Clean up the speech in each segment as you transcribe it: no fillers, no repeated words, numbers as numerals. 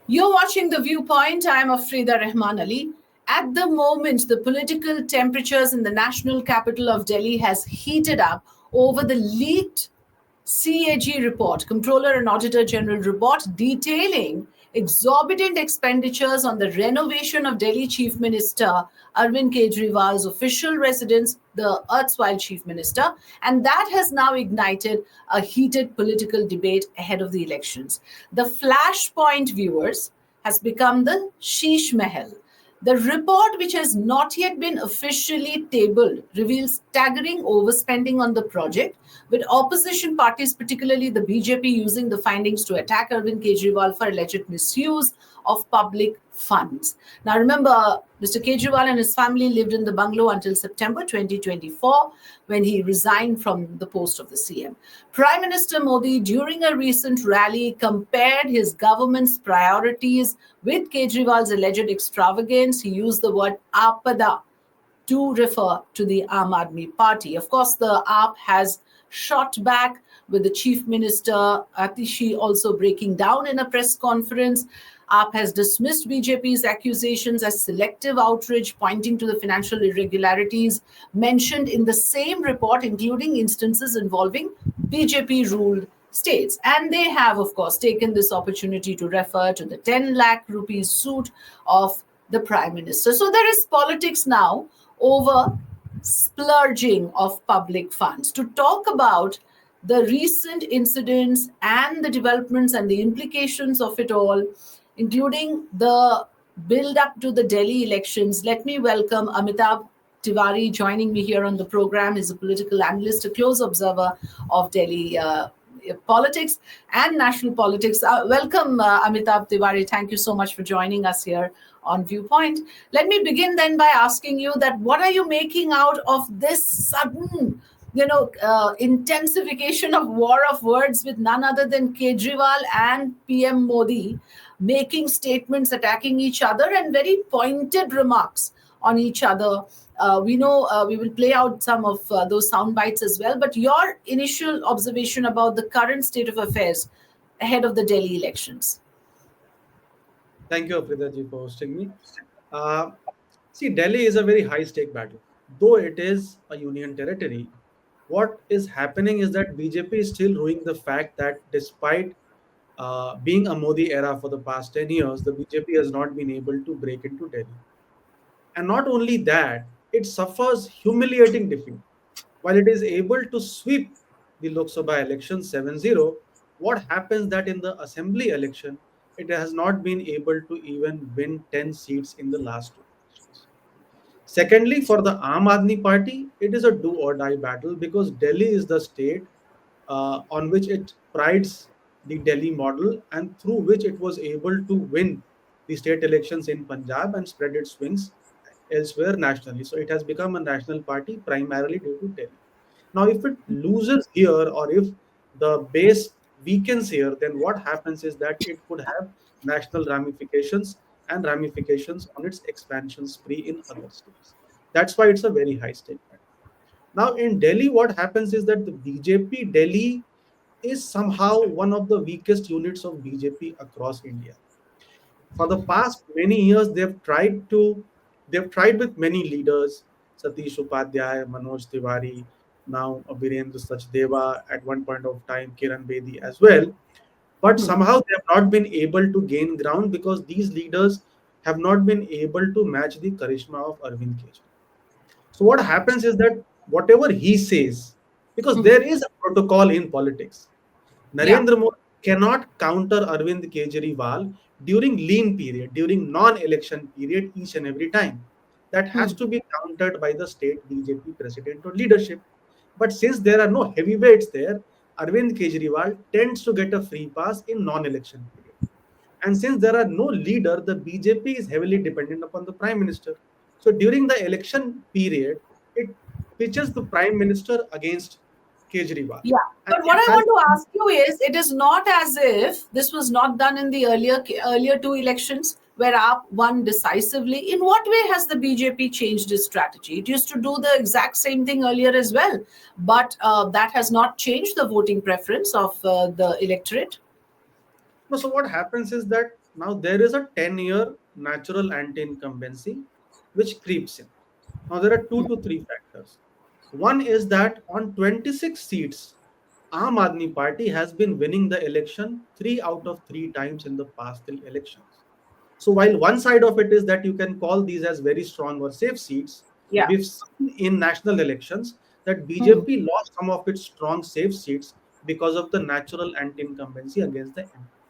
You're watching The Viewpoint. I'm Afrida Rahman Ali. At the moment, the political temperatures in the national capital of Delhi has heated up over the leaked CAG report, Comptroller and Auditor General report, detailing exorbitant expenditures on the renovation of Delhi Chief Minister Arvind Kejriwal's official residence, the erstwhile Chief Minister, and that has now ignited a heated political debate ahead of the elections. The flashpoint, viewers, has become the Sheesh Mahal. The report, which has not yet been officially tabled, reveals staggering overspending on the project, with opposition parties, particularly the BJP, using the findings to attack Arvind Kejriwal for alleged misuse of public funds. Now, remember, Mr. Kejriwal and his family lived in the bungalow until September 2024, when he resigned from the post of the CM. Prime Minister Modi, during a recent rally, compared his government's priorities with Kejriwal's alleged extravagance. He used the word Apada to refer to the Aam Aadmi Party. Of course, the AAP has shot back, with the Chief Minister Atishi also breaking down in a press conference. AAP has dismissed BJP's accusations as selective outrage, pointing to the financial irregularities mentioned in the same report, including instances involving BJP ruled states. And they have, of course, taken this opportunity to refer to the 10 lakh rupees suit of the Prime Minister. So there is politics now over splurging of public funds. To talk about the recent incidents and the developments and the implications of it all, including the build up to the Delhi elections, let me welcome Amitabh Tiwari joining me here on the program. He's a political analyst, a close observer of Delhi politics and national politics. Welcome, Amitabh Tiwari. Thank you so much for joining us here on Viewpoint. Let me begin then by asking you that what are you making out of this sudden, intensification of war of words with none other than Kejriwal and PM Modi making statements attacking each other and very pointed remarks on each other. We know we will play out some of those sound bites as well, but your initial observation about the current state of affairs ahead of the Delhi elections. Thank you, Afrida ji, for hosting me. Uh, See, Delhi is a very high stake battle. Though it is a union territory, what is happening is that BJP is still ruining the fact that despite being a Modi era for the past 10 years, the BJP has not been able to break into Delhi. And not only that, it suffers humiliating defeat. While it is able to sweep the Lok Sabha election 7-0, what happens that in the assembly election, it has not been able to even win 10 seats in the last two elections. Secondly, for the Aam Aadmi Party, it is a do or die battle because Delhi is the state on which it prides the Delhi model and through which it was able to win the state elections in Punjab and spread its wings elsewhere nationally. So it has become a national party primarily due to Delhi. Now, if it loses here or if the base weakens here, then what happens is that it could have national ramifications and ramifications on its expansion spree in other states. That's why it's a very high stake battle. Now, in Delhi, what happens is that the BJP Delhi is somehow one of the weakest units of BJP across India. For the past many years, they've tried with many leaders, Satish Upadhyay, Manoj Tiwari, now Birendra Sachdeva, at one point of time, Kiran Bedi as well. But somehow they have not been able to gain ground because these leaders have not been able to match the charisma of Arvind Kejriwal. So what happens is that whatever he says, because there is a protocol in politics, Yeah. Narendra Modi cannot counter Arvind Kejriwal during lean period, during non-election period each and every time. That has to be countered by the state BJP president or leadership. But since there are no heavyweights there, Arvind Kejriwal tends to get a free pass in non-election period. And since there are no leader, the BJP is heavily dependent upon the prime minister. So during the election period, it pitches the prime minister against Kejriwal. Yeah. And But what it I has want to ask you is, it is not as if this was not done in the earlier two elections where AAP won decisively. In what way has the BJP changed its strategy? It used to do the exact same thing earlier as well, but that has not changed the voting preference of the electorate. no, so what happens is that Now there is a 10-year natural anti-incumbency which creeps in. Now there are two to three factors. One is that on 26 seats, Aam Aadmi Party has been winning the election 3 out of 3 times in the past 3 elections. So while one side of it is that you can call these as very strong or safe seats, Yeah. we've seen in national elections that Hmm. BJP lost some of its strong safe seats because of the natural anti-incumbency against the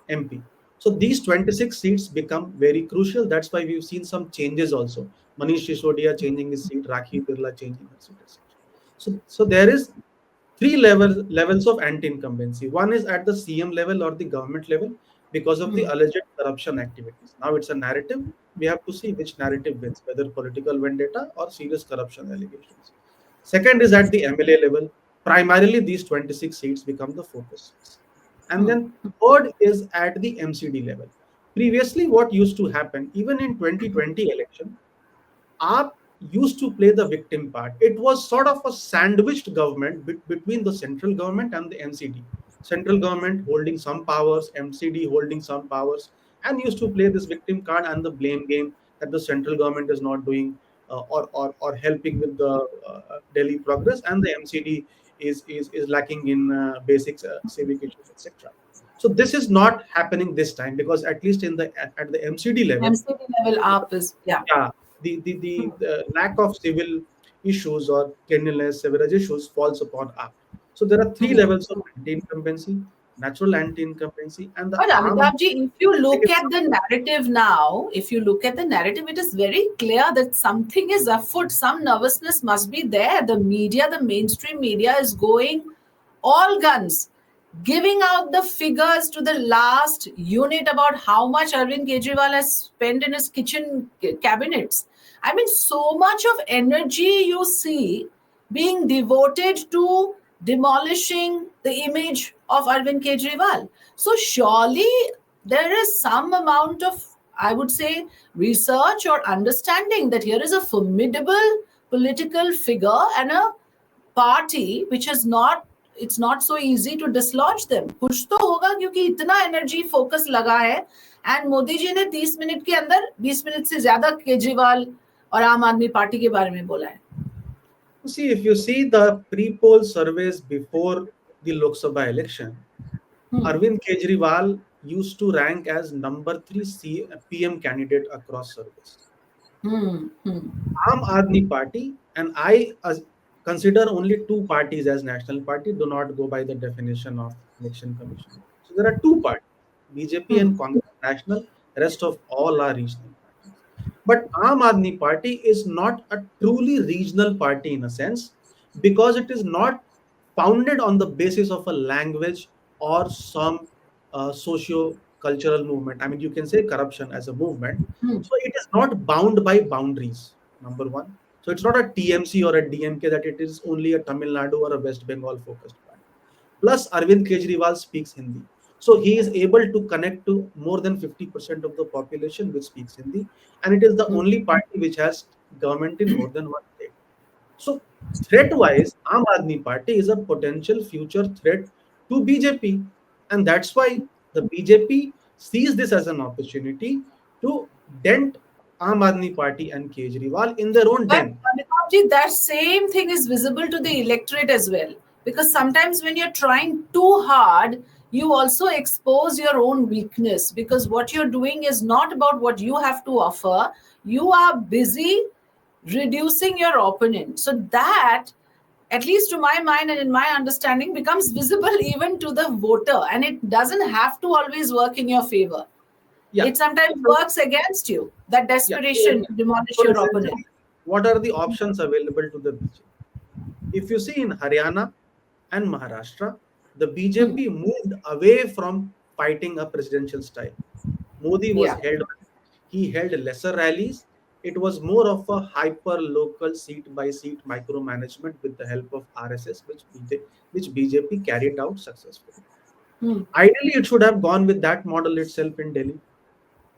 MP. So these 26 seats become very crucial. That's why we've seen some changes also. Manish Sisodia changing his seat, Rakhi Birla changing her seat, etc. So there is three levels of anti-incumbency. One is at the CM level or the government level because of the Hmm. alleged corruption activities. Now it's a narrative. We have to see which narrative wins, whether political vendetta or serious corruption allegations. Second is at the MLA level. Primarily, these 26 seats become the focus seats. And Hmm. then third is at the MCD level. Previously, what used to happen, even in 2020 election, AAP used to play the victim part. It was sort of a sandwiched government between the central government and the MCD. Central government holding some powers, MCD holding some powers, and used to play this victim card and the blame game that the central government is not doing or helping with the Delhi progress, and the MCD is lacking in basic civic issues, etc. So this is not happening this time because at least at the MCD level, MCD level up is, yeah. yeah, the lack of civil issues or cleanliness, sewerage issues falls upon AAP. So there are three Hmm. levels of anti-incumbency, natural anti-incumbency, and the But armed. Amitabh ji, if you look at the narrative now, if you look at the narrative, it is very clear that something is afoot. Some nervousness must be there. The media, the mainstream media, is going all guns, giving out the figures to the last unit about how much Arvind Kejriwal has spent in his kitchen cabinets. I mean, so much of energy you see being devoted to demolishing the image of Arvind Kejriwal. So, surely there is some amount of, I would say, research or understanding that here is a formidable political figure and a party which is not, it's not so easy to dislodge them. कुछ तो होगा क्योंकि इतना energy focus लगा है and Modi ji ने 30 minute के अंदर 20 मिनट से ज्यादा केजरीवाल और आम आदमी पार्टी के बारे में बोला है. See, if you see the pre-poll surveys before the Lok Sabha election, Hmm. Arvind Kejriwal used to rank as number three PM candidate across surveys. Hmm. Hmm. Aam Aadmi Party, and I consider only two parties as national party, do not go by the definition of election commission. So there are two parties, BJP Hmm. and Congress National, rest of all are regional parties. But Aam Aadmi Party is not a truly regional party in a sense because it is not founded on the basis of a language or some socio-cultural movement. I mean, you can say corruption as a movement. Hmm. So it is not bound by boundaries, number one. So it's not a TMC or a DMK that it is only a Tamil Nadu or a West Bengal focused party. Plus, Arvind Kejriwal speaks Hindi. So he is able to connect to more than 50% of the population which speaks Hindi. And it is the Hmm. only party which has government in more than one state. So, threat wise, Aam Aadmi Party is a potential future threat to BJP. And that's why the BJP sees this as an opportunity to dent Aam Aadmi Party and Kejriwal in their own But den. Amitabh, that same thing is visible to the electorate as well. Because sometimes when you're trying too hard, you also expose your own weakness. Because what you're doing is not about what you have to offer. You are busy reducing your opponent. So that, at least to my mind and in my understanding, becomes visible even to the voter. And it doesn't have to always work in your favor. Yeah. It sometimes So, works against you. That yeah. desperation to demolish So your opponent. essentially, what are the options available to the BJP? If you see in Haryana and Maharashtra, the Hmm. BJP moved away from fighting a presidential style. Modi was Yeah. held, he held lesser rallies. It was more of a hyper local seat by seat micromanagement with the help of RSS, which BJP carried out successfully. Hmm. Ideally, it should have gone with that model itself in Delhi.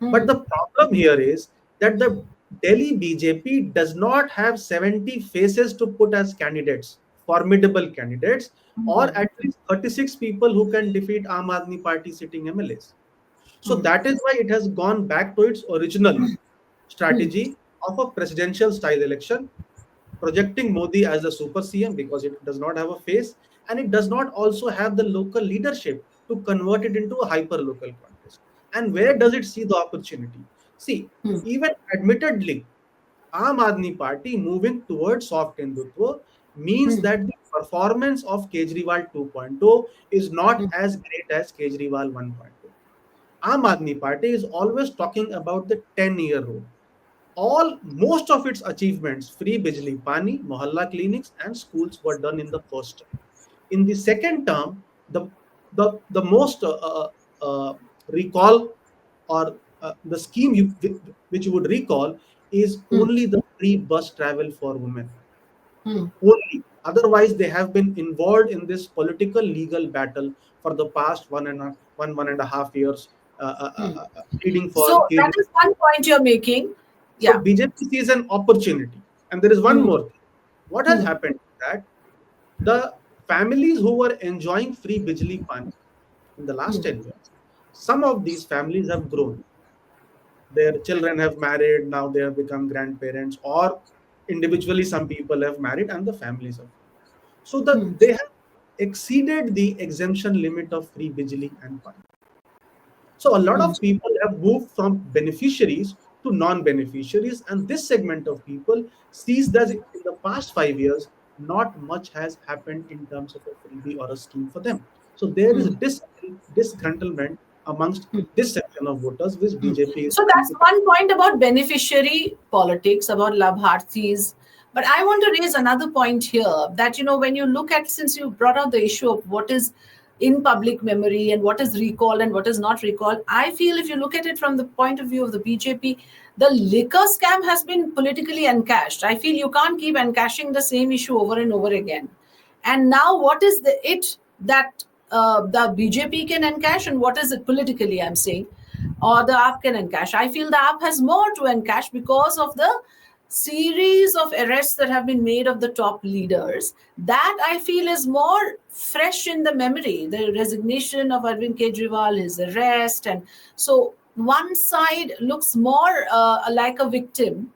But Hmm. the problem here is that the Delhi BJP does not have 70 faces to put as candidates, formidable candidates, or Hmm. at least 36 people who can defeat Aam Aadmi Party sitting MLAs. So that is why it has gone back to its original Hmm. strategy of a presidential style election, projecting Modi as the super CM because it does not have a face and it does not also have the local leadership to convert it into a hyper local contest. And where does it see the opportunity? See, Hmm. even admittedly, Aam Aadmi Party moving towards soft Hindutva means Hmm. that the performance of Kejriwal 2.0 is not Hmm. as great as Kejriwal 1.0. Aam Aadmi Party is always talking about the 10-year road. All most of its achievements, free bijli pani, mohalla clinics, and schools were done in the first term. In the second term, the most recall or the scheme which you would recall is Hmm. only the free bus travel for women. Hmm. Only. Otherwise, they have been involved in this political legal battle for the past 1.5 years, Hmm. leading for So that Kejriwal. is one point you're making. So Yeah. BJP sees an opportunity. And there is one Hmm. more thing. What has Hmm. happened is that the families who were enjoying free Bijli Pani in the last Hmm. 10 years, some of these families have grown. Their children have married, now they have become grandparents, or individually some people have married and the families have grown. So Hmm. they have exceeded the exemption limit of free Bijli and Pani. So a lot Hmm. of people have moved from beneficiaries to non-beneficiaries, and this segment of people sees that in the past 5 years, not much has happened in terms of a freebie or a scheme for them. So there is Hmm. disgruntlement amongst Hmm. this section of voters, which Hmm. BJP is So trying that's to. one point about beneficiary politics, about Labharthis. But I want to raise another point here that, when you look at, since you brought out the issue of what is in public memory and what is recalled and what is not recalled, I feel if you look at it from the point of view of the BJP, the liquor scam has been politically encashed. I feel you can't keep encashing the same issue over and over again. And now, what is it that the BJP can encash, and what is it politically? I'm saying, or the app can encash. I feel the app has more to encash because of the series of arrests that have been made of the top leaders. That I feel is more fresh in the memory. The resignation of Arvind Kejriwal, his arrest, and so one side looks more like a victim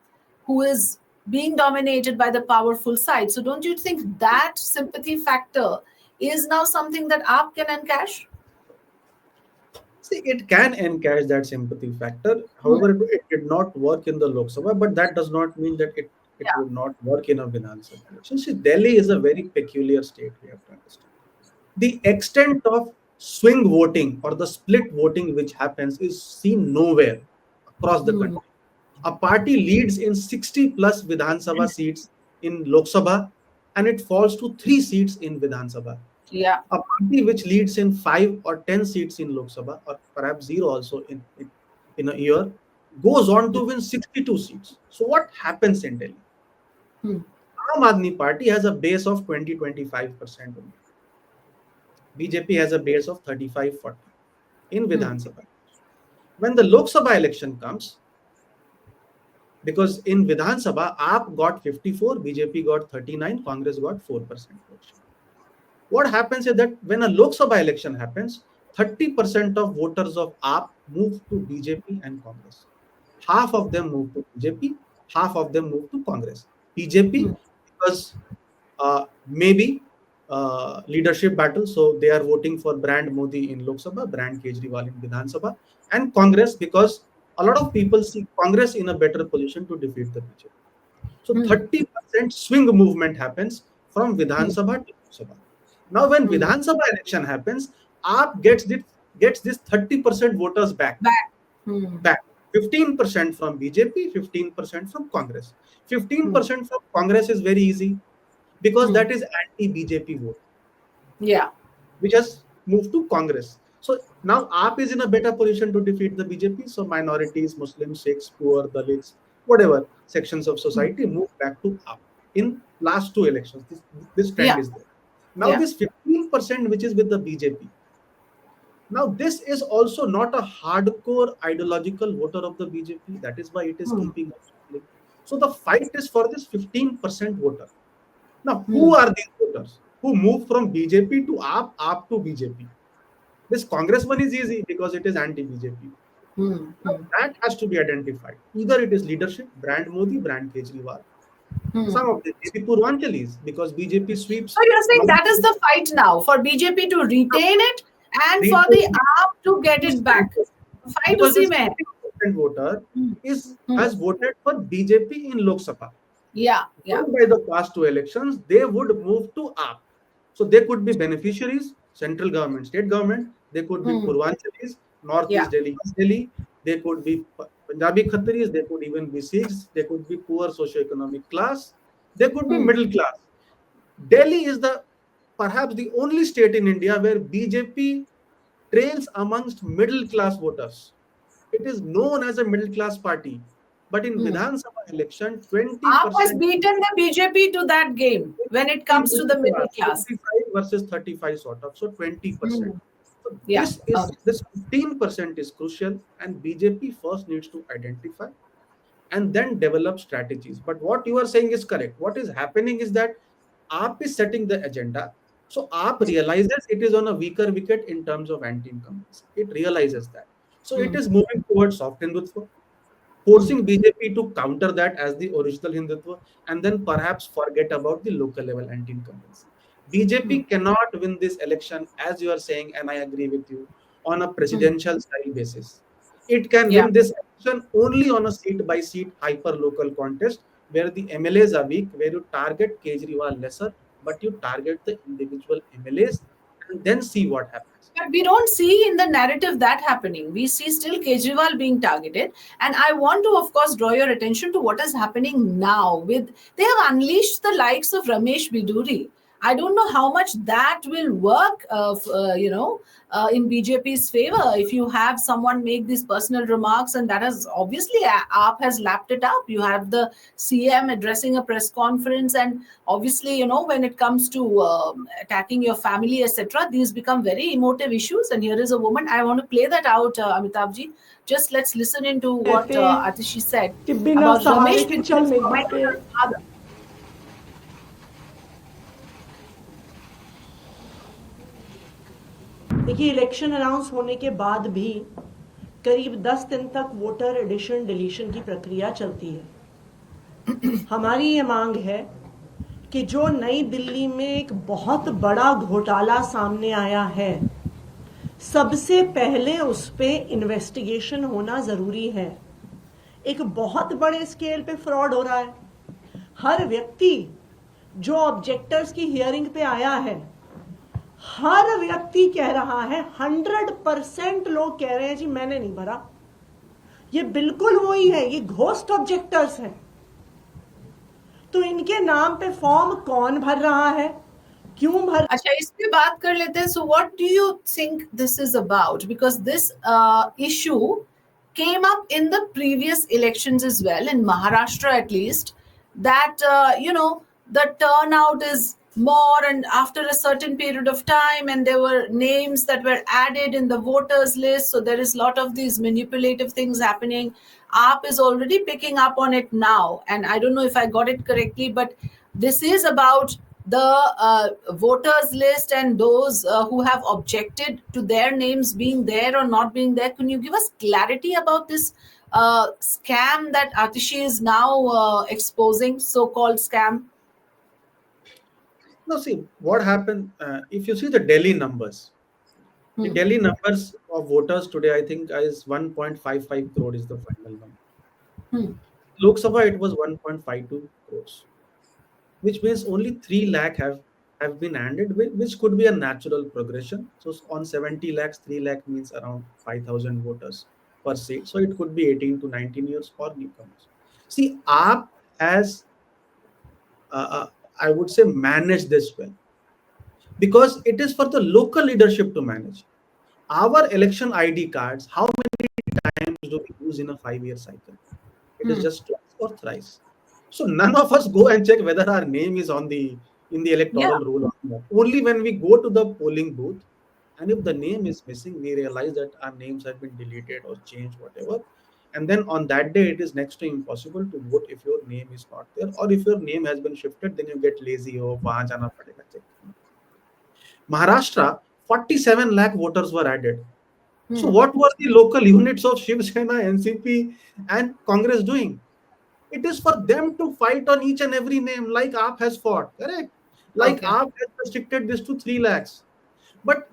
who is being dominated by the powerful side. So don't you think that sympathy factor is now something that AAP can encash? See, it can encash that sympathy factor. Hmm. However, it did not work in the Lok Sabha, but that does not mean that it Yeah. would not work in a Vidhan Sabha election. See, Delhi is a very peculiar state, we have to understand. The extent of swing voting or the split voting which happens is seen nowhere across the Hmm. country. A party leads in 60 plus Vidhan Sabha seats in Lok Sabha and it falls to 3 seats in Vidhan Sabha. Yeah. A party which leads in 5 or 10 seats in Lok Sabha, or perhaps zero also in a year, goes on to win 62 seats. So what happens in Delhi? Hmm. Aam Aadmi Party has a base of 20-25% only. BJP has a base of 35-40 in Hmm. Vidhan Sabha. When the Lok Sabha election comes, because in Vidhan Sabha, AAP got 54, BJP got 39, Congress got 4% vote share. What happens is that when a Lok Sabha election happens, 30% of voters of AAP move to BJP and Congress. Half of them move to BJP, half of them move to Congress. Hmm. BJP, because maybe leadership battle, so they are voting for brand Modi in Lok Sabha, brand Kejriwal in Vidhan Sabha, and Congress because a lot of people see Congress in a better position to defeat the BJP. So Hmm. 30% swing movement happens from Vidhan Hmm. Sabha to Lok Sabha. Now, when Hmm. Vidhan Sabha election happens, AAP gets this 30% voters back. Back. Hmm. Back. 15% from BJP, 15% from Congress. Hmm. 15% from Congress is very easy because Hmm. that is anti-BJP vote, Yeah. which has moved to Congress. So now AAP is in a better position to defeat the BJP. So minorities, Muslims, Sikhs, poor, Dalits, whatever sections of Hmm. society move back to AAP. In last two elections, this trend Yeah. is there. Now Yeah. this 15% which is with the BJP. Now this is also not a hardcore ideological voter of the BJP. That is why it is Hmm. keeping on struggling. So the fight is for this 15% voter. Now, Hmm. who are these voters who move from BJP to AAP, AAP to BJP? This Congress one is easy because it is anti-BJP. Hmm. Hmm. That has to be identified. Either it is leadership, brand Modi, brand Kejriwal. Hmm. Some of them, maybe Purvanchalis, because BJP sweeps So you're saying north, that is the fight now for BJP to retain it and for the retain AAP to get to it back. center. Fight Because उसी this में है. 30% voter Hmm. is Hmm. has voted for BJP in Lok Sabha. Yeah, yeah. Won by the past two elections, they would move to AAP. So they could be beneficiaries, central government, state government. They could be Hmm. Purvanchalis, Northeast Yeah. Delhi, East Delhi. They could be Punjabi Khatris. They could even be Sikhs. They could be poor socio-economic class. They could be Hmm. middle class. Delhi is the perhaps the only state in India where BJP trails amongst middle class voters. It is known as a middle class party. But in Hmm. Vidhan Sabha election, AAP has 20% beaten the BJP to that game when it in comes to the middle middle class, class. 25 versus 35 sort of, so 20%. Hmm. So Yeah. this 15% is crucial, and BJP first needs to identify and then develop strategies. But what you are saying is correct. What is happening is that AAP is setting the agenda. So AAP realizes it is on a weaker wicket in terms of anti-incumbency. It realizes that. So it Hmm. is moving towards soft Hindutva, Hmm. forcing BJP to counter that as the original Hindutva, and then perhaps forget about the local level anti-incumbency. Hmm. BJP cannot win this election, as you are saying, and I agree with you, on a Hmm. presidential style basis. It can Yeah. win this election only on a seat by seat hyper local contest where the MLAs are weak, where you target Kejriwal lesser, but you target the individual MLAs and then see what happens. But we don't see in the narrative that happening. We see still Kejriwal being targeted. And I want to, of course, draw your attention to what is happening now. With they have unleashed the likes of Ramesh Biduri. I don't know how much that will work, in BJP's favor. If you have someone make these personal remarks, and that has obviously AAP has lapped it up. You have the CM addressing a press conference, and obviously, when it comes to attacking your family, etc., these become very emotive issues. And here is a woman. I want to play that out, Amitabh ji. Just let's listen into what कहते हैं Atishi said कि बिना about सहारे Ramesh के चल Biduri's नहीं comment पाते. on her father. देखिए, इलेक्शन अनाउंस होने के बाद भी करीब 10 दिन तक वोटर एडिशन डिलीशन की प्रक्रिया चलती है. हमारी ये मांग है कि जो नई दिल्ली में एक बहुत बड़ा घोटाला सामने आया है, सबसे पहले उस पे इन्वेस्टिगेशन होना जरूरी है. एक बहुत बड़े स्केल पे फ्रॉड हो रहा है. हर व्यक्ति जो ऑब्जेक्टर्स की हियरिंग पे आया है, हर व्यक्ति कह रहा है, 100% लोग कह रहे हैं जी मैंने नहीं भरा. ये बिल्कुल वही है, ये घोस्ट ऑब्जेक्टर्स हैं. तो इनके नाम पे फॉर्म कौन भर रहा है, क्यों भर. अच्छा, इस पे बात कर लेते हैं. So what do you think this is about? Because this issue came up in the previous elections as well, in Maharashtra at least, that the turnout is more, and after a certain period of time, and there were names that were added in the voters list, so there is a lot of these manipulative things happening. AAP is already picking up on it now, and I don't know if I got it correctly, but this is about the voters list and those who have objected to their names being there or not being there. Can you give us clarity about this scam that Atishi is now exposing, so-called scam? Now, see what happened. If you see the Delhi numbers, the Hmm. Delhi numbers of voters today, I think, is 1.55 crore is the final number. Hmm. Lok Sabha, it was 1.52 crores, which means only 3 lakh have been added, which could be a natural progression. So on 70 lakhs, 3 lakh means around 5,000 voters per seat. So it could be 18 to 19 years for newcomers. See, AAP has, I would say, managed this well because it is for the local leadership to manage. Our election ID cards, how many times do we use in a 5-year cycle? It is Hmm. just twice or thrice. So none of us go and check whether our name is on the in the Yeah. electoral roll or not. Only when we go to the polling booth, and if the name is missing, we realize that our names have been deleted or changed, whatever. And then on that day, it is next to impossible to vote if your name is not there, or if your name has been shifted, then you get lazy. Oh, wahan jana padega check. Maharashtra, 47 lakh voters were added. So Hmm. what were the local units of Shiv Sena, NCP, and Congress doing? It is for them to fight on each and every name, like AAP has fought, correct? Like Okay. AAP has restricted this to 3 lakhs. But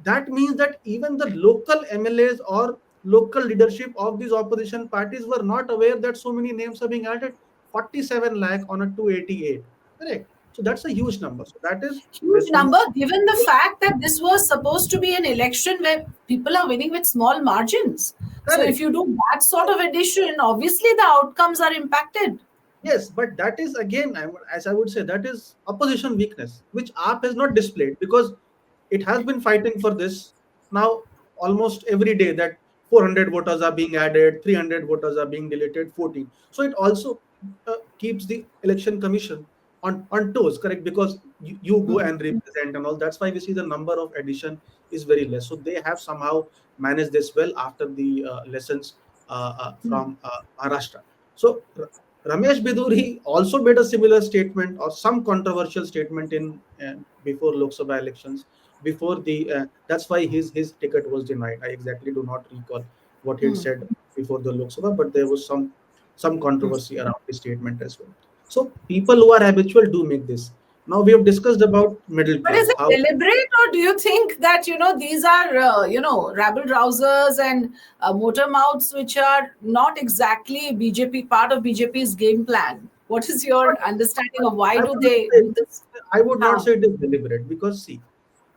that means that even the local MLAs or local leadership of these opposition parties were not aware that so many names are being added. 47 lakh on a 288. Correct. So that's a huge number. So that is Huge this one. number, given the fact that this was supposed to be an election where people are winning with small margins. So if Correct. you do that sort of addition, obviously the outcomes are impacted. Yes, but that is again, as I would say, that is opposition weakness, which AAP has not displayed because it has been fighting for this now almost every day that 400 voters are being added, 300 voters are being deleted, 14. So it also keeps the election commission on toes, correct? Because you go Hmm. and represent and all. That's why we see the number of addition is very less. So they have somehow managed this well after the lessons from Maharashtra. So Ramesh Biduri also made a similar statement or some controversial statement in before Lok Sabha elections. Before the that's why his ticket was denied. I exactly do not recall what he had Hmm. said before the Lok Sabha, but there was some controversy around the statement as well. So people who are habitual do make this. Now we have discussed about middle But is class. it How deliberate, or do you think that these are rabble rousers and motor mouths, which are not exactly BJP part of BJP's game plan? What is your understanding of why I do would not they say do this? I would not How? say it is deliberate because see,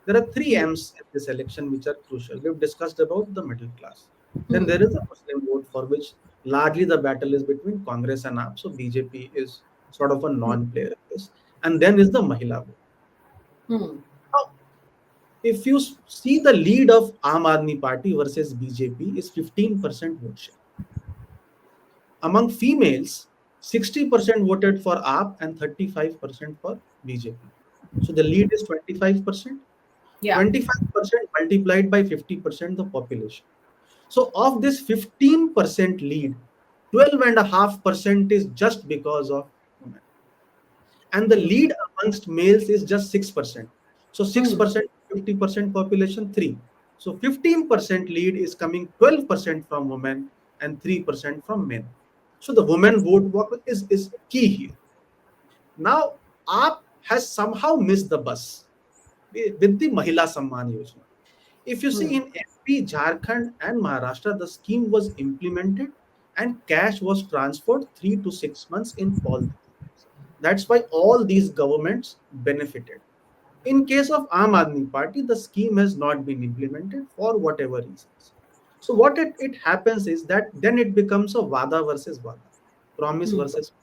there are three Hmm. M's in this election which are crucial. We've discussed about the middle class. Then Hmm. there is a Muslim vote for which largely the battle is between Congress and AAP. So BJP is sort of a non-player in this. And then is the Mahila vote. Hmm. Now, if you see the lead of Aam Aadmi Party versus BJP is 15% vote share. Among females, 60% voted for AAP and 35% for BJP. So the lead is 25%. Yeah. 25% multiplied by 50% the population. So of this 15% lead, 12.5% is just because of women. And the Hmm. lead amongst males is just 6%. So Hmm. 6%, 50% population, 3. So 15% lead is coming 12% from women and 3% from men. So the women vote is key here. Now, AAP has somehow missed the bus with the Mahila Samman Yojana. If you see Hmm. in MP, Jharkhand, and Maharashtra, the scheme was implemented and cash was transferred 3 to 6 months in all these states. That's why all these governments benefited. In case of Aam Aadmi Party, the scheme has not been implemented for whatever reasons. So what it happens is that then it becomes a Vada versus Vada, promise Hmm. versus promise.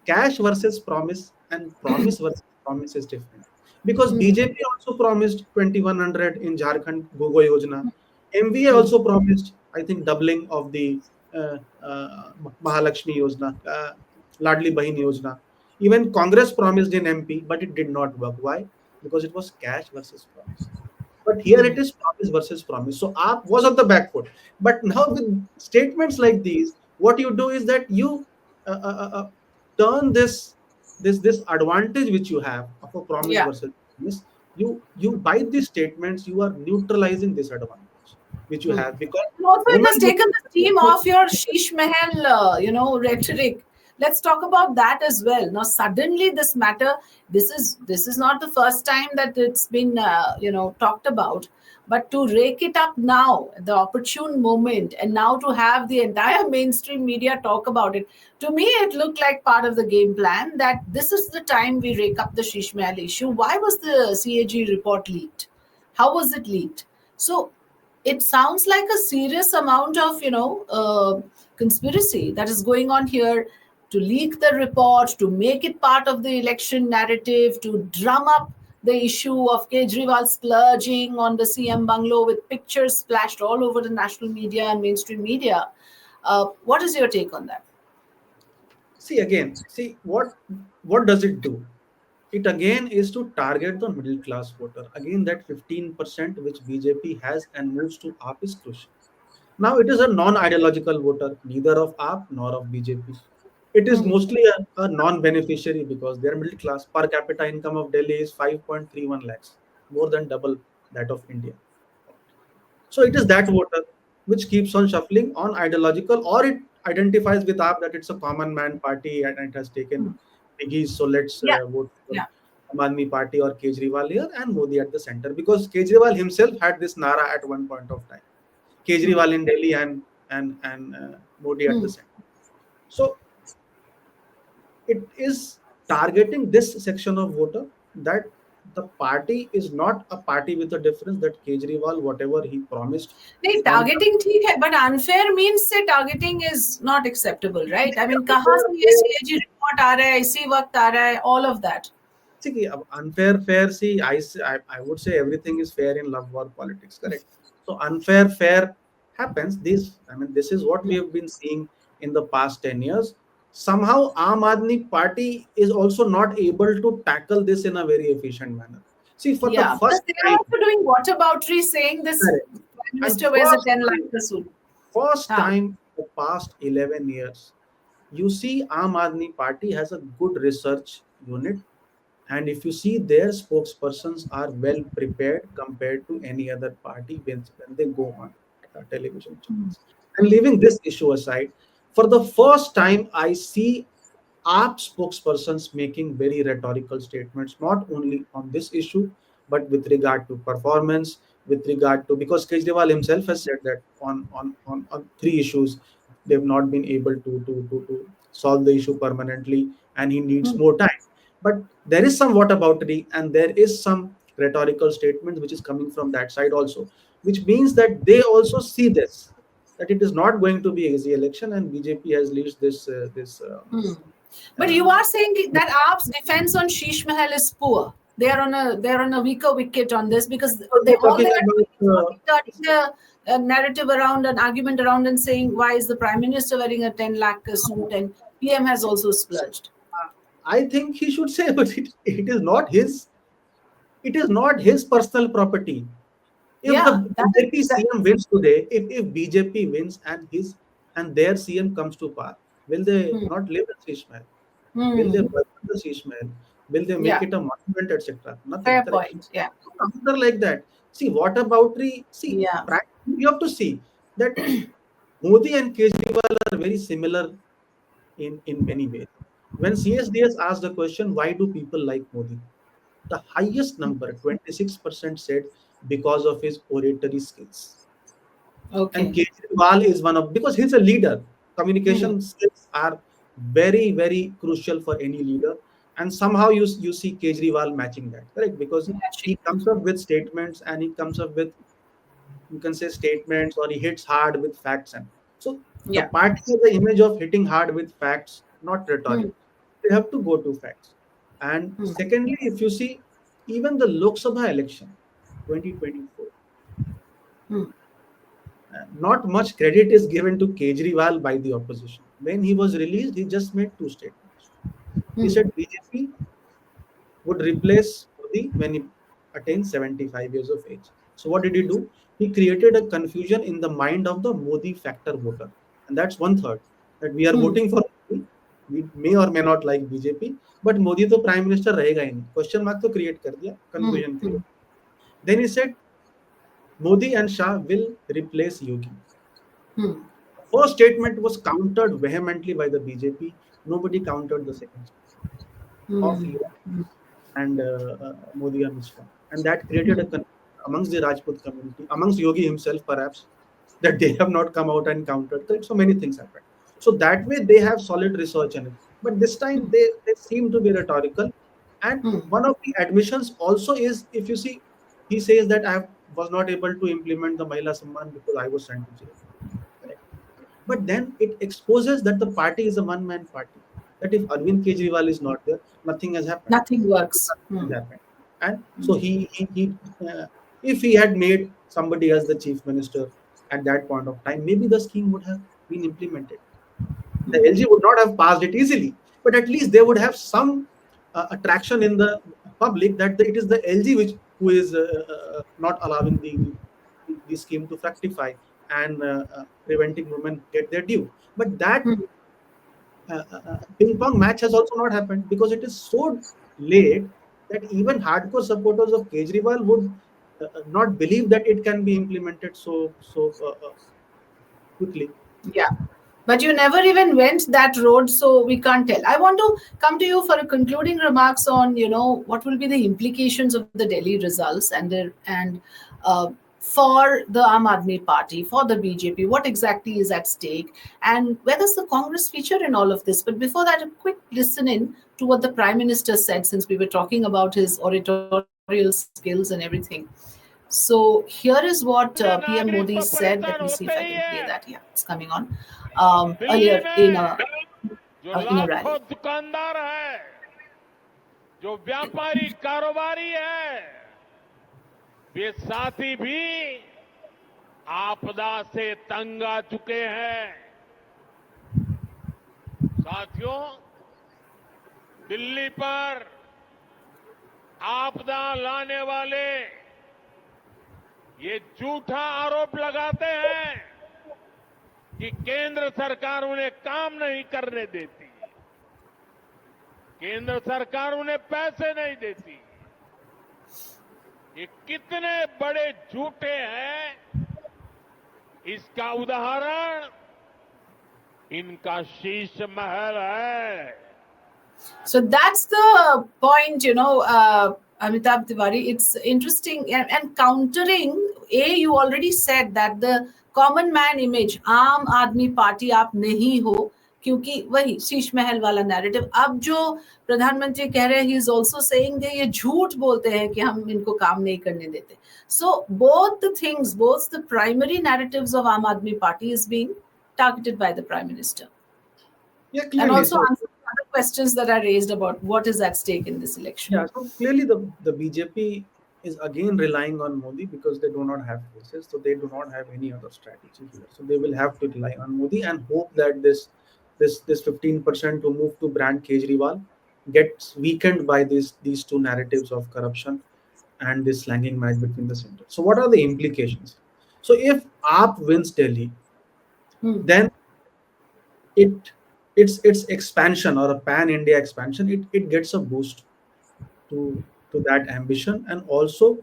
Cash versus promise and promise versus promise is different. Because Hmm. BJP also promised 2100 in Jharkhand Gogo Yojana. MVA Hmm. also promised, I think, doubling of the Mahalakshmi Yojana, Ladli Bahin Yojana. Even Congress promised in MP, but it did not work. Why? Because it was cash versus promise. But here it Hmm. is promise versus promise. So AAP was on the back foot. But now with statements like these, what you do is that you uh, uh, uh, uh, turn this advantage which you have of a promise Yeah. versus promise. You by these statements you are neutralizing this advantage which you Hmm. have because And also, it women has would taken the steam off your Sheesh Mahal, rhetoric. Let's talk about that as well. Now, suddenly, this matter. This is not the first time that it's been, talked about. But to rake it up now, the opportune moment, and now to have the entire mainstream media talk about it, to me, it looked like part of the game plan that this is the time we rake up the Sheesh Mahal issue. Why was the CAG report leaked? How was it leaked? So it sounds like a serious amount of conspiracy that is going on here to leak the report, to make it part of the election narrative, to drum up the issue of Kejriwal splurging on the CM bungalow with pictures splashed all over the national media and mainstream media. What is your take on that? see what does it do? It again is to target the middle class voter. Again, that 15% which BJP has and moves to AAP is crucial. Now it is a non-ideological voter, neither of AAP nor of BJP. It is Hmm. mostly a non-beneficiary because their middle class per capita income of Delhi is 5.31 lakhs, more than double. that of India. So it is that voter which keeps on shuffling on ideological, or it identifies with AAP that it's a common man party and it has taken Hmm. biggies. So let's Yeah. vote for Yeah. Aam Aadmi Party or Kejriwal here and Modi at the center, because Kejriwal himself had this nara at one point of time. Hmm. Kejriwal in Delhi and Modi at the Hmm. center. So it is targeting this section of voter, that the party is not a party with a difference, that Kejriwal whatever he promised नहीं, from targeting ठीक है, but unfair means से targeting is not acceptable, right? I mean, कहाँ से ये the CAG report आ रहा है, इसी वक्त आ रहा है, all of that. See, unfair, fair. See, I would say everything is fair in love war politics, correct? So unfair, fair happens. This is what we have been seeing in the past 10 years. Somehow, Aam Aadmi Party is also not able to tackle this in a very efficient manner. See, for the Yeah, because first they are time, also doing whataboutery, saying this correct, prime and minister wears a 10 lakh suit. first हाँ. time, the past 11 years, you see, Aam Aadmi Party has a good research unit, and if you see, their spokespersons are well prepared compared to any other party when they go on television Hmm. channels. And leaving this issue aside, for the first time, I see AAP spokespersons making very rhetorical statements, not only on this issue, but with regard to performance, with regard to, because Kejriwal himself has said that on three issues, they've not been able to solve the issue permanently, and he needs Hmm. more time. But there is some whataboutery and there is some rhetorical statements which is coming from that side also, which means that they also see this, that it is not going to be an easy election, and BJP has leased this. Hmm. But Uh, you are saying that AAP's defense on Sheesh Mahal is poor. They're on a weaker wicket on this, because so they they're all talking they are doing is about only turning a narrative around, an argument around, and saying why is the prime minister wearing a 10 lakh suit and PM has also splurged. I think he should say, but it is not his. It is not his personal property. If the Yeah, that is BJP that. CM wins today, if BJP wins and their CM comes to power, will they Hmm. not live in Sheesh Mahal? Will they Hmm. welcome the Sheesh Mahal? Will they make Yeah, it a monument, etc.? Nothing. fair Correct. So point. Yeah, consider like that. See, what about see, yeah. you have to see that Modi and Kejriwal are very similar in many ways. When CSDS asked the question, why do people like Modi? The highest number, 26%, said because of his oratory skills. And Okay. Kejriwal is one of, because he's a leader. Hmm. Communication skills are very, very crucial for any leader. And somehow you see Kejriwal matching that, correct? Because he Matching. comes up with statements and he comes up with, you can say, statements, or he hits hard with facts. And so the Yeah. party has the image of hitting hard with facts, not Hmm. rhetoric. They have to go to facts. And Hmm. secondly, if you see, even the Lok Sabha election 2024, Hmm. not much credit is given to Kejriwal by the opposition. When he was released, he just made two statements. He Hmm. said BJP would replace Modi when he attains 75 years of age. So what did he do? He created a confusion in the mind of the Modi factor voter. And that's one third. That we are Hmm. voting for Modi. We may or may not like BJP, but Modi to prime minister रहेगा ही नहीं. Question mark तो create कर दिया, Hmm. confusion Hmm. create. Then he said Modi and Shah will replace Yogi. Hmm. First statement was countered vehemently by the BJP. Nobody countered the second statement of Hmm. Yogi and Modi and Shah. And that created a amongst the Rajput community, amongst Yogi himself perhaps, that they have not come out and countered. So many things happened. So that way they have solid research in it. But this time they seem to be rhetorical. And Hmm. one of the admissions also is, if you see, he says that was not able to implement the Mahila Samman because I was sent to jail. Correct. But then it exposes that the party is a one-man party. That if Arvind Kejriwal is not there, nothing has happened. Nothing works. Nothing Hmm. has happened. And so if he had made somebody as the chief minister at that point of time, maybe the scheme would have been implemented. The LG would not have passed it easily, but at least they would have some attraction in the public that it is the LG who is not allowing the scheme to fructify and preventing women get their due. But that Hmm. ping pong match has also not happened because it is so late that even hardcore supporters of Kejriwal would not believe that it can be implemented so quickly. Yeah. But you never even went that road, so we can't tell. I want to come to you for a concluding remarks on, what will be the implications of the Delhi results and for the Aam Aadmi Party, for the BJP, what exactly is at stake, and where does the Congress feature in all of this? But before that, a quick listen in to what the Prime Minister said, since we were talking about his oratorial skills and everything. So here is what PM Modi नागरिक पर said. Let me see परेशान if I होते can he play that. है। Yeah, it's coming on. Delhi Earlier में जो in a rally. लाखों दुकानदार है, जो व्यापारी कारोबारी है, वे साथी भी आपदा से तंग आ चुके हैं। साथियों, दिल्ली पर आपदा लाने वाले ये झूठा आरोप लगाते हैं कि केंद्र सरकार उन्हें काम नहीं करने देती, केंद्र सरकार उन्हें पैसे नहीं देती। ये कितने बड़े झूठे हैं, इसका उदाहरण इनका शीश महल है। So that's the point, Amitabh Tiwari. It's interesting and countering. You already said that the common man image, आम आदमी पार्टी आप नहीं हो, क्योंकि वही शीश महल वाला नैरेटिव। अब जो प्रधानमंत्री कह रहे हैं, ही इज ऑल्सो सेइंग ये झूठ बोलते हैं कि हम इनको काम नहीं करने देते। So both the things, both the primary narratives of Aam Aadmi Party is being targeted by the Prime Minister. Yeah, And clearly. also answering other questions that are raised about what is at stake in this election. Yeah, so clearly the BJP is again relying on Modi because they do not have forces, so they do not have any other strategy here. So they will have to rely on Modi and hope that this 15% to move to brand Kejriwal gets weakened by these two narratives of corruption and this slanging match between the center. So what are the implications? So if AAP wins Delhi, then its expansion or a pan India expansion, it gets a boost to that ambition, and also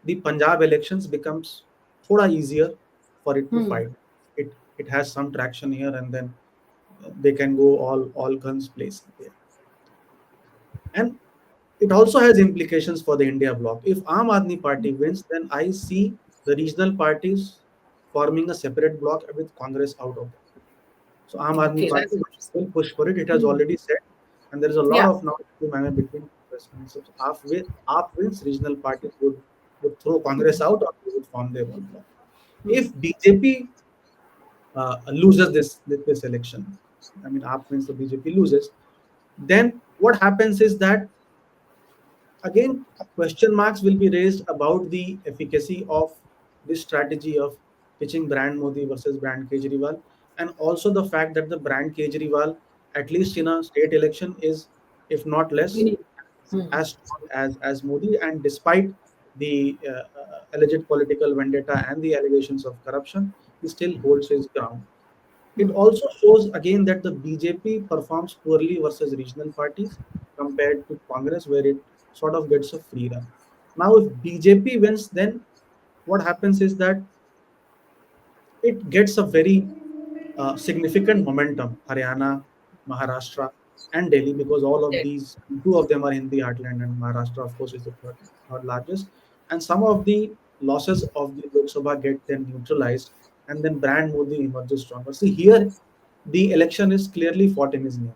the Punjab elections becomes thoda easier for it to fight. It has some traction here, and then they can go all guns blazing there. And it also has implications for the India bloc. If Aam Aadmi Party wins, then I see the regional parties forming a separate bloc with Congress out of it. So Aam Aadmi Party will push for it. It has already said, and there is a lot of now between Congress and so AAP wins, regional parties would throw Congress out or they would form their own bloc. If BJP loses this election, I mean AAP wins, the BJP loses, then what happens is that again question marks will be raised about the efficacy of this strategy of pitching brand Modi versus brand Kejriwal, and also the fact that the brand Kejriwal, at least in a state election, is, if not less, as strong as Modi, and despite the alleged political vendetta and the allegations of corruption, he still holds his ground. It also shows again that the BJP performs poorly versus regional parties compared to Congress, where it sort of gets a free run. Now, if BJP wins, then what happens is that it gets a very significant momentum. Haryana, Maharashtra, and Delhi, because all of these, two of them are in the heartland, and Maharashtra, of course, is the third largest. And some of the losses of the Lok Sabha get then neutralized, and then brand Modi emerges stronger. See, here the election is clearly fought in his name.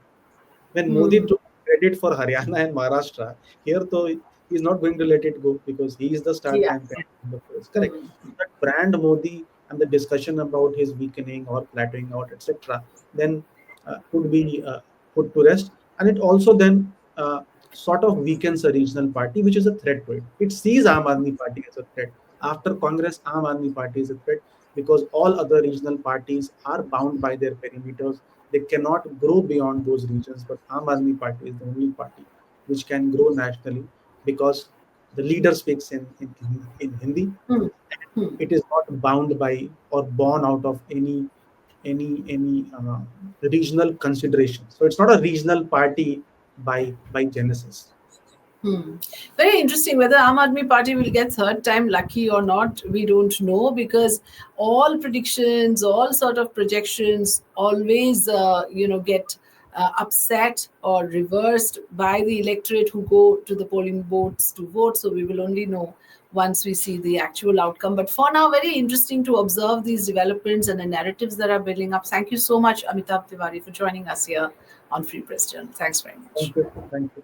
When Modi took credit for Haryana and Maharashtra, here though he's not going to let it go because he is the star campaign in the polls. Correct. But brand Modi and the discussion about his weakening or plateauing out, etc., then could be put to rest. And it also then sort of weakens a regional party, which is a threat to it. It sees Aam Aadmi Party as a threat. After Congress, Aam Aadmi Party is a threat because all other regional parties are bound by their perimeters. They cannot grow beyond those regions, but Aam Aadmi Party is the only party which can grow nationally because the leader speaks in Hindi. It is not bound by or born out of any regional consideration. So it's not a regional party by genesis. Very interesting. Whether Aam Aadmi Party will get third time lucky or not, we don't know, because all predictions, all sort of projections, always get upset or reversed by the electorate who go to the polling booths to vote. So we will only know once we see the actual outcome. But for now, very interesting to observe these developments and the narratives that are building up. Thank you so much, Amitabh Tiwari, for joining us here on Free Press Journal. Thanks very much. Thank you. Thank you.